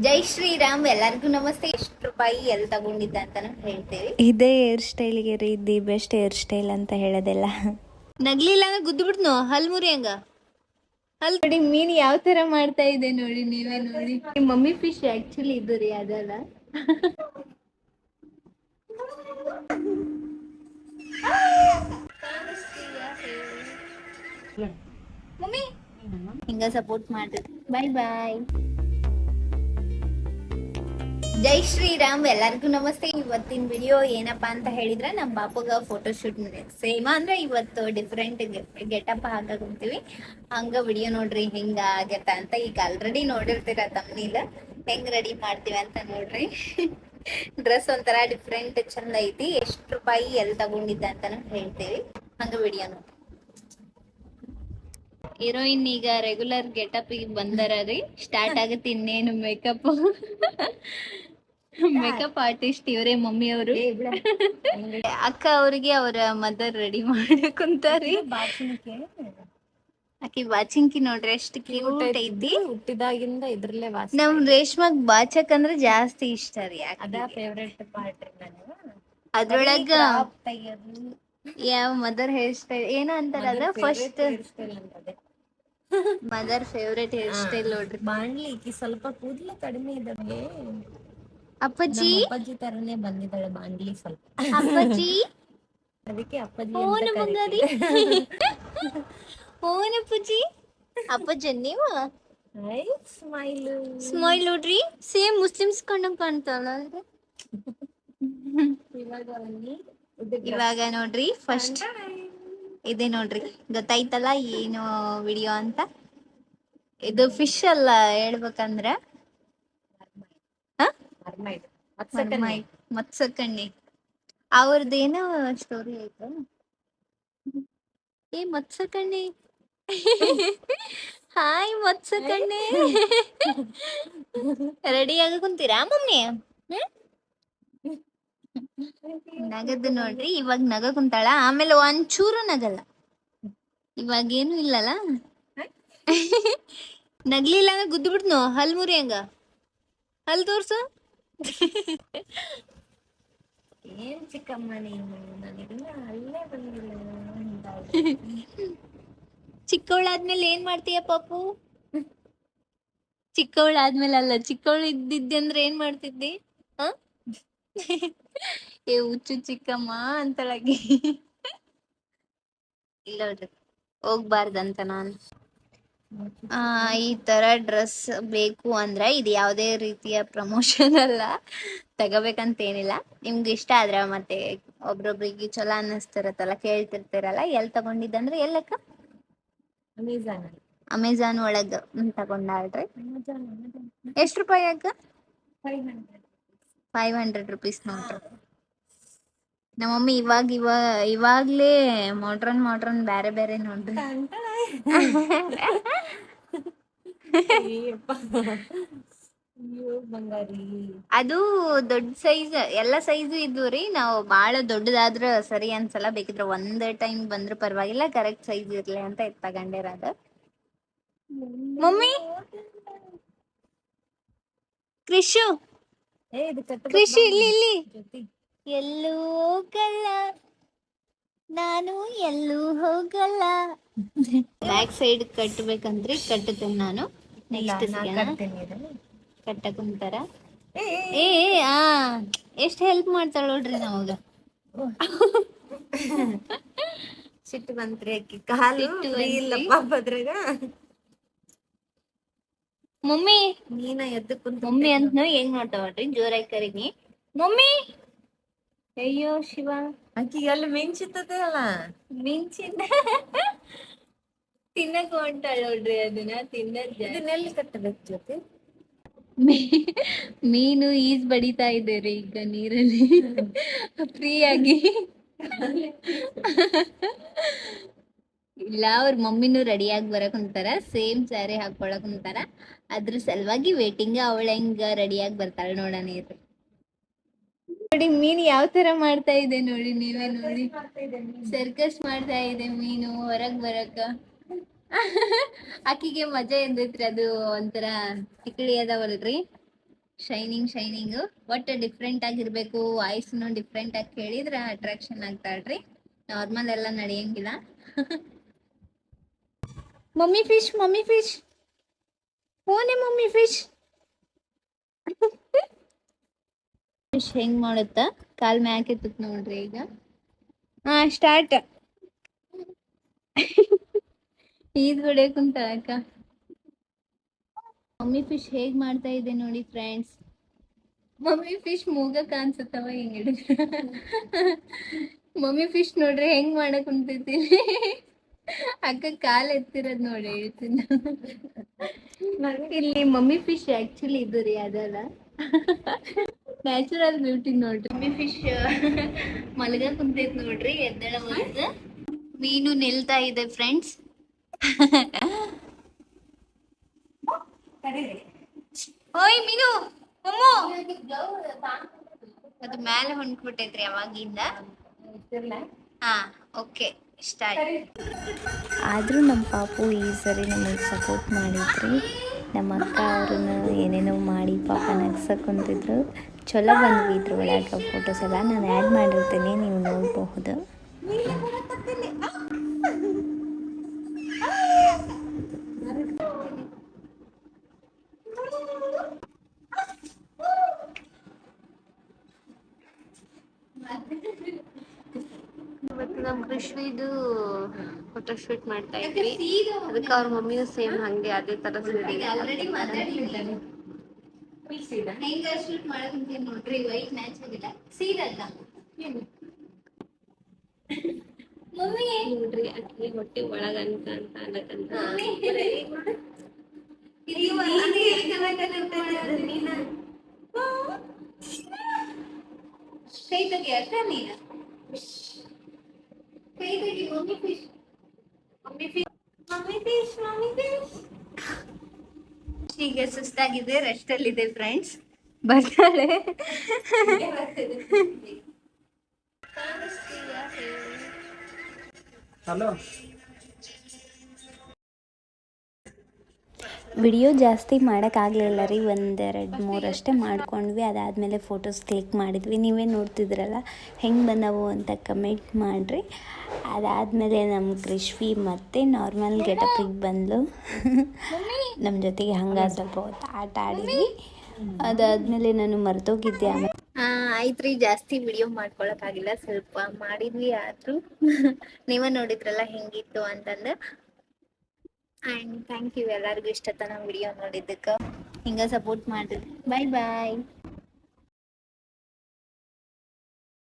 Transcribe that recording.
ಜೈ ಶ್ರೀರಾಮ್. ಎಲ್ಲರಿಗೂ ನಮಸ್ತೆ. ಎಷ್ಟು ರೂಪಾಯಿ ಎಲ್ಲಿ ತಗೊಂಡಿದ್ದ ಅಂತಾನು ಹೇಳ್ತೇವೆ. ಇದೇ ಹೇರ್ ಸ್ಟೈಲ್ಗೆ ರೀ ದಿ ಬೆಸ್ಟ್ ಹೇರ್ ಸ್ಟೈಲ್ ಅಂತ ಹೇಳೋದೆಲ್ಲ. ನಗ್ಲಿಲ್ಲ ಅಂದ್ರೆ ಗುದ್ದು ಬಿಡ್ನು ಹಲ್ ಮುರಿ ಹಂಗ. ಹಲ್ ನೋಡಿ ಮೀನ್ ಯಾವ ತರ ಮಾಡ್ತಾ ಇದೆ ನೋಡಿ, ನೀವೇ ನೋಡಿ. ನಿಮ್ ಮಮ್ಮಿ ಫಿಶ್ ಆಕ್ಚುಲಿ ಇದು ರೀ, ಅದಲ್ಲ. ಮಮ್ಮಿ ಹಿಂಗ ಸಪೋರ್ಟ್ ಮಾಡ್ರಿ. ಬಾಯ್ ಬಾಯ್. ಜೈ ಶ್ರೀರಾಮ್. ಎಲ್ಲರಿಗೂ ನಮಸ್ತೆ. ಇವತ್ತಿನ ವಿಡಿಯೋ ಏನಪ್ಪಾ ಅಂತ ಹೇಳಿದ್ರೆ, ನಮ್ಮ ಬಾಪುಗ ಫೋಟೋ ಶೂಟ್ ಸೇಮ್ ಅಂದ್ರೆ ಇವತ್ತು ಡಿಫ್ರೆಂಟ್ ಗೆಟಪ್ ಹಾಕುಂತೀವಿ. ಹಂಗ ವಿಡಿಯೋ ನೋಡ್ರಿ ಹೆಂಗ ಆಗತ್ತ ಅಂತ. ಈಗ ಆಲ್ರೆಡಿ ನೋಡಿರ್ತೀರ ತಮ್ಮನಿಲ್ಲ ಹೆಂಗ್ ರೆಡಿ ಮಾಡ್ತೀವಿ ಅಂತ ನೋಡ್ರಿ. ಡ್ರೆಸ್ ಒಂಥರ ಡಿಫ್ರೆಂಟ್ ಚಂದ ಐತಿ. ಎಷ್ಟು ರೂಪಾಯಿ ಎಲ್ಲಿ ತಗೊಂಡಿದ್ದ ಅಂತಾನು ಹೇಳ್ತೇವಿ. ಹಂಗ ವಿಡಿಯೋ ನೋಡ್ರಿ. ಹೀರೋಯಿನ್ ಈಗ ರೆಗ್ಯುಲರ್ ಗೆಟಪ್ ಬಂದಾರ ರೀ. ಸ್ಟಾರ್ಟ್ ಆಗತ್ತೆ ಇನ್ನೇನು ಮೇಕಪ್. ಮೇಕಪ್ ಆರ್ಟಿಸ್ಟ್ ಇವರೇ, ಮಮ್ಮಿ ಅವರು. ಅಕ್ಕ ಅವ್ರಿಗೆ ಅವರ ಮದರ್ ರೆಡಿ ಮಾಡಕುಂತಾರಿ. ಆಕಿ ಬಾಚಿಂಕಿ ನೋಡ್ರಿ ಎಷ್ಟು ಕ್ಯೂಟ್ ಐತಿ. ಹುಟ್ಟಿದಾಗಿಂದ ಇದ್ರಲ್ಲೇ ನಮ್ ರೇಷ್ಮಗ್ ಬಾಚಕ್ ಅಂದ್ರೆ ಜಾಸ್ತಿ ಇಷ್ಟ ರೀ. ಅದ ಫೇವ್ರೆಟ್ ಪಾರ್ಟ್ ನಾನು. ಅದ್ರೊಳಗ ಯಾವ ಮದರ್ ಹೇರ್ ಸ್ಟೈಲ್ ಏನೋ ಅಂತಾರ ಅದ first mother favourite hair style ನೋಡ್ರಿ. ಬಾಣ್ಲಿ ಈಕಿ ಸ್ವಲ್ಪ ಕೂದಲು ಕಡಿಮೆ ಇದ್ದಾವೆ. ಅಪ್ಪಾಜಿ ಅಪ್ಪಾಜಿ ತರನೇ ಬಂದಿದ್ದಾಳೆ ಬಾಂಡ್ಲಿ ಸ್ವಲ್ಪ. ಅಪ್ಪಾಜಿ ಅದಕ್ಕೆ ಅಪ್ಪಾಜಿ ಓನ ಅಂತ ಬಂಗಾರಿ. ಓನ ಅಪ್ಪಾಜಿ. ಅಪ್ಪಾಜಿ ನೀವು ಸ್ಮೈಲ್ ಸ್ಮೈಲ್ ನೋಡ್ರಿ. ಸೇಮ್ ಮುಸ್ಲಿಮ್ಸ್ ಕಂಡಂಗ್ ಕಾಣ್ತಾಳ. ಇವಾಗ ನೋಡ್ರಿ ಫಸ್ಟ್ ಇದೆ ನೋಡ್ರಿ. ಗೊತ್ತಾಯ್ತಲ್ಲ ಏನು ವಿಡಿಯೋ ಅಂತ. ಇದು ಫಿಶ್ ಅಲ್ಲ ಹೇಳ್ಬೇಕಂದ್ರ ಮತ್ಸಕಣ್ಣಿ. ಅವ್ರದ್ದೇನೋ ಸ್ಟೋರಿ ಆಯ್ತು. ಏ ಮತ್ಸಕಣ್ಣಿ. ಹಾಯ್ ಮತ್ಸಕಣ್ಣಿ. ರೆಡಿ ಆಗ ಕುಂತೀರಾ ಮಮ್ಮಿ? ನಗದು ನೋಡ್ರಿ. ಇವಾಗ ನಗ ಕುಂತಾಳ, ಆಮೇಲೆ ಒಂಚೂರು ನಗಲ್ಲ. ಇವಾಗ ಏನು ಇಲ್ಲಲ್ಲ. ನಗ್ಲಿಲ್ಲ ಅಂದ್ರೆ ಗುದ್ದು ಬಿಡ್ನು ಹಲ್ ಮುರಿ ಹಂಗ. ಹಲ್ ತೋರ್ಸು. ಏನ್ ಚಿಕ್ಕಮ್ಮ ನೀನು, ನನಗಿನ್ನ ಅಲ್ಲೇ ಬಂದಿಲ್ಲ. ಚಿಕ್ಕವಳಾದ್ಮೇಲೆ ಏನ್ ಮಾಡ್ತೀಯ ಪಾಪು? ಚಿಕ್ಕವಳಾದ್ಮೇಲೆ ಅಲ್ಲ, ಚಿಕ್ಕವಳು ಇದ್ದಿದ್ದೆ ಅಂದ್ರೆ ಏನ್ ಮಾಡ್ತಿದ್ದಿ? ಏ ಹುಚ್ಚು ಚಿಕ್ಕಮ್ಮ ಅಂತಳಗಿ. ಇಲ್ಲ ನೋಡ್ರಿ, ಹೋಗ್ಬಾರ್ದಂತ ನಾನು. ಈ ತರ ಡ್ರೆಸ್ ಬೇಕು ಅಂದ್ರೆ ಇದು ಯಾವುದೇ ರೀತಿಯ ಪ್ರಮೋಷನ್ ಅಲ್ಲ, ತಗೋಬೇಕಂತ ಏನಿಲ್ಲ. ನಿಮ್ಗೆ ಇಷ್ಟ ಆದ್ರೆ ಮತ್ತೆ ಒಬ್ರೊಬ್ರಿಗೆ ಚಲೋ ಅನ್ನಿಸ್ತಿರತ್ತಲ್ಲ, ಕೇಳ್ತಿರ್ತಿರಲ್ಲ ಎಲ್ ತಗೊಂಡಿದ್ದಂದ್ರೆ ಎಲ್ಲಕ್ಕ ಅಮೆಝಾನ್ ಒಳಗ ತಗೊಂಡಾಳ್ರಿ. ಎಷ್ಟು ರೂಪಾಯಿ ಅಕ್ಕ? 500 rupees ನೋಡ್ರಿ. ನಮ್ಮಮ್ಮಿ ಇವಾಗ್ಲೇ ಮಾಡ್ರನ್ ಬ್ಯಾರೆ ಬೇರೆ ನೋಡ್ರಿ. ಅದು ದೊಡ್ಡ ಸೈಜ್, ಎಲ್ಲ ಸೈಜು ಇದ್ವು ರೀ. ನಾವು ಬಾಳ ದೊಡ್ಡದಾದ್ರ ಸರಿ ಅನ್ಸಲ್ಲ, ಬೇಕಿದ್ರೆ ಒಂದೇ ಟೈಮ್ ಬಂದ್ರು ಪರವಾಗಿಲ್ಲ, ಕರೆಕ್ಟ್ ಸೈಜ್ ಇರ್ಲಿ ಅಂತ ತಗೊಂಡಿರೋದು. ಮಮ್ಮಿ ಕ್ರಿಶು ಇಲ್ಲಿ ಎಲ್ಲೂ ಹೋಗಲ್ಲ ನಾನು, ಎಲ್ಲೂ ಹೋಗಲ್ಲ. ಬ್ಯಾಕ್ ಸೈಡ್ ಕಟ್ಟಬೇಕಂದ್ರೆ ಕಟ್ಟುತ್ತೇನೆ ನಾನು. ನೆಕ್ಸ್ಟ್ ಕಟ್ಟಕುಂತಾರ. ಏ ಎಷ್ಟು ಹೆಲ್ಪ್ ಮಾಡ್ತಾಳ ನೋಡ್ರಿ ನಮಗ. ಸಿಟ್ಟು ಬಂತ್ರಿ ಅಕ್ಕಿ ಕಾಲು ಇಲ್ಲಪ್ಪ ಬದ್ರಾಗ. ಮಮ್ಮಿ ನೀನ ಎದ್ದು ಕುಂತ ಮಮ್ಮಿ ಅಂತ ಹೆಂಗ್ ಮಾಡ್ತಾವಲ್ರಿ, ಜೋರಾಗಿ ಕರೀನಿ ಮಮ್ಮಿ. ಅಯ್ಯೋ ಶಿವ, ಅಕ್ಕಿ ಎಲ್ಲಿ ಮಿಂಚಿತ್ತದೆ ಅಲ್ಲ, ಮಿಂಚಿನ ತಿನ್ನಕ್ ಹೊಂಟಾಳ ನೋಡ್ರಿ. ಅದನ್ನ ಇದನ್ನೆಲ್ಲಿ ಕಟ್ಟಬೇಕು ಜೊತೆ? ಮೀನು ಈಜ್ ಬಡಿತಾ ಇದ್ದೇರಿ ಈಗ ನೀರಲ್ಲಿ ಫ್ರೀ ಆಗಿ. ಇಲ್ಲ, ಅವ್ರ ಮಮ್ಮಿನೂ ರೆಡಿಯಾಗಿ ಬರಕ್ ಕುಂತಾರ, ಸೇಮ್ ಸ್ಯಾರಿ ಹಾಕೊಳಕ್ ಕುಂತಾರ. ಅದ್ರ ಸಲುವಾಗಿ ವೇಟಿಂಗ್. ಅವಳ ಹೆಂಗ ರೆಡಿಯಾಗಿ ಬರ್ತಾಳ ನೋಡೋಣ ಇರ್ರಿ. ನೋಡಿ ಮೀನ್ ಯಾವ ತರ ಮಾಡ್ತಾ ಇದೆ ನೋಡಿ, ನೀವೇ ನೋಡಿ. ಸರ್ಕಸ್ ಮಾಡ್ತಾ ಇದೆ ಮೀನು ಹೊರಗ್ ಬರಕ. ಆಕಿಗೆ ಮಜಾ ಎಂದೈತ್ರಿ. ಅದು ಒಂಥರ ತಿಕ್ಳಿ ಅದಾವಲ್ರಿ, ಶೈನಿಂಗ್ ಒಟ್ಟು ಡಿಫ್ರೆಂಟ್ ಆಗಿರ್ಬೇಕು, ವಾಯ್ಸ್ನು ಡಿಫ್ರೆಂಟ್ ಆಗಿ ಕೇಳಿದ್ರ ಅಟ್ರಾಕ್ಷನ್ ಆಗ್ತಾಳ್ರಿ. ನಾರ್ಮಲ್ ಎಲ್ಲ ನಡೆಯಂಗಿಲ್ಲ. ಮಮ್ಮಿ ಫಿಶ್ ಫೋನೆ ಮಮ್ಮಿ ಫಿಶ್ ಫಿಶ್ ಹೆಂಗ್ ಮಾಡುತ್ತ ಕಾಲ್ ಮ್ಯಾಕ್ ಎತ್ತತ್ ನೋಡ್ರಿ ಈಗ. ಹಾ ಸ್ಟಾರ್ಟ್. ಈದ್ ಹೊಡ್ಯಕ್ ಕುಂತಾಳ ಅಕ್ಕ. ಮಮ್ಮಿ ಫಿಶ್ ಹೇಗ್ ಮಾಡ್ತಾ ಇದೆ ನೋಡಿ ಫ್ರೆಂಡ್ಸ್. ಮಮ್ಮಿ ಫಿಶ್ ಮೂಗ ಕಾಣಿಸುತ್ತವ ಹಿಂಗ್ ಹಿಡಿದ್ರ. ಮಮ್ಮಿ ಫಿಶ್ ನೋಡ್ರಿ ಹೆಂಗ್ ಮಾಡಕ್ ಕುಂತೈತಿ. ಅಕ್ಕ ಕಾಲ್ ಎತ್ತಿರೋದ್ ನೋಡಿ ಹೇಳ್ತೀನಿ. ಇಲ್ಲಿ ಮಮ್ಮಿ ಫಿಶ್ ಆಕ್ಚುಲಿ ಇದು ರೀ ಅದಲ್ಲ, ನ್ಯಾಚುರಲ್ ಬ್ಯೂಟಿ ನೋಡ್ರಿ. ಮಮ್ಮಿ ಫಿಶ್ ಮಲ್ಗ ಕುಂತೈತ್ ನೋಡ್ರಿ, ಎದ್ದಳ ಒಂದು. ಮೀನು ನಿಲ್ತಾ ಇದೆ ಫ್ರೆಂಡ್ಸ್. ಓಯ್ ಮೀನು ಅದು ಮ್ಯಾಲೆ ಹೊಂಟ್ಬಿಟ್ಟೈತ್ರಿ ಅವಾಗಿಂದ. ಹಾ ಓಕೆ ಸ್ಟಾರ್ಟ್. ಆದರೂ ನಮ್ಮ ಪಾಪು ಈ ಸರಿ ನಮಗೆ ಸಪೋರ್ಟ್ ಮಾಡಿದ್ರಿ. ನಮ್ಮ ಅಕ್ಕ ಅವ್ರನ್ನ ಏನೇನೋ ಮಾಡಿ ಪಾಪ ನಗ್ಸಕ್ಕೆ ಕುಂತಿದ್ರು. ಚಲೋ ಬಂದ್ವಿ ಇದ್ರ ಒಳಗೆ ಫೋಟೋಸ್ ಎಲ್ಲ ನಾನು ಆ್ಯಡ್ ಮಾಡಿರ್ತೀನಿ, ನೀವು ನೋಡಬಹುದು. ಇವತ್ತು ನಮ್ಮ ಕೃಷ್ವಿದು ಫೋಟೋ ಶೂಟ್ ಮಾಡ್ತಾ ಇದ್ವಿ. ಅದಕ್ಕೆ ಅವ್ರ ಮಮ್ಮಿನೂ ಸೇಮ್ ಹಂಗೆ ಅದೇ ತರ ಹೆಂಗ ಶೂಟ್ ಮಾಡಕಂತೀನಿ ನೋಡ್ರಿ. ವೈಟ್ ನ್ಯಾಚುರಲ್ ಇಲ್ಲ ಸೀದಲ್ಲ ಮಮ್ಮಿ ನೋಡ್ರಿ ಅಕ್ಕಿ ಹೊಟ್ಟೆ ಒಳಗಂತ ಅಂತ ಅನ್ನಕಂತ. ಕೈ ತೆಗಿ ಅಕ್ಕ ನೀನ. ಕೈ ತೆಗಿ ಮಮ್ಮಿ ಫಿಶ್ ಈಗ ಸುಸ್ತಾಗಿದೆ, ರೆಸ್ಟ್ ಅಲ್ಲಿದೆ ಫ್ರೆಂಡ್ಸ್. ಬರ್ತಾಳೆ. ಹಲೋ ವಿಡಿಯೋ ಜಾಸ್ತಿ ಮಾಡೋಕ್ಕಾಗಲಿಲ್ಲ ರೀ, ಒಂದೆರಡು ಮೂರಷ್ಟೇ ಮಾಡ್ಕೊಂಡ್ವಿ. ಅದಾದಮೇಲೆ ಫೋಟೋಸ್ ಕ್ಲಿಕ್ ಮಾಡಿದ್ವಿ. ನೀವೇ ನೋಡ್ತಿದ್ರಲ್ಲ ಹೆಂಗೆ ಬಂದವು ಅಂತ ಕಮೆಂಟ್ ಮಾಡಿರಿ. ಅದಾದಮೇಲೆ ನಮ್ಮ ಕೃಷ್ವಿ ಮತ್ತೆ ನಾರ್ಮಲ್ ಗೆಟಪಿಗೆ ಬಂದಳು. ನಮ್ಮ ಜೊತೆಗೆ ಹಂಗೆ ಸ್ವಲ್ಪ ಹೊತ್ತು ಆಟ ಆಡಿದ್ವಿ. ಅದಾದಮೇಲೆ ನಾನು ಮರ್ತೋಗಿದ್ದೆ. ಆಮೇಲೆ ಆಯ್ತ್ರಿ, ಜಾಸ್ತಿ ವಿಡಿಯೋ ಮಾಡ್ಕೊಳಕ್ಕಾಗಿಲ್ಲ, ಸ್ವಲ್ಪ ಮಾಡಿದ್ವಿ. ಆದ್ರೂ ನೀವ ನೋಡಿದ್ರಲ್ಲ ಹೆಂಗಿತ್ತು ಅಂತಂದು. ಆ್ಯಂಡ್ ಥ್ಯಾಂಕ್ ಯು ಎಲ್ಲರಿಗೂ ಇಷ್ಟತನ ವಿಡಿಯೋ ನೋಡಿದ್ದಕ್ಕೆ. ಹಿಂಗೆ ಸಪೋರ್ಟ್ ಮಾಡಿರಿ. ಬಾಯ್ ಬಾಯ್.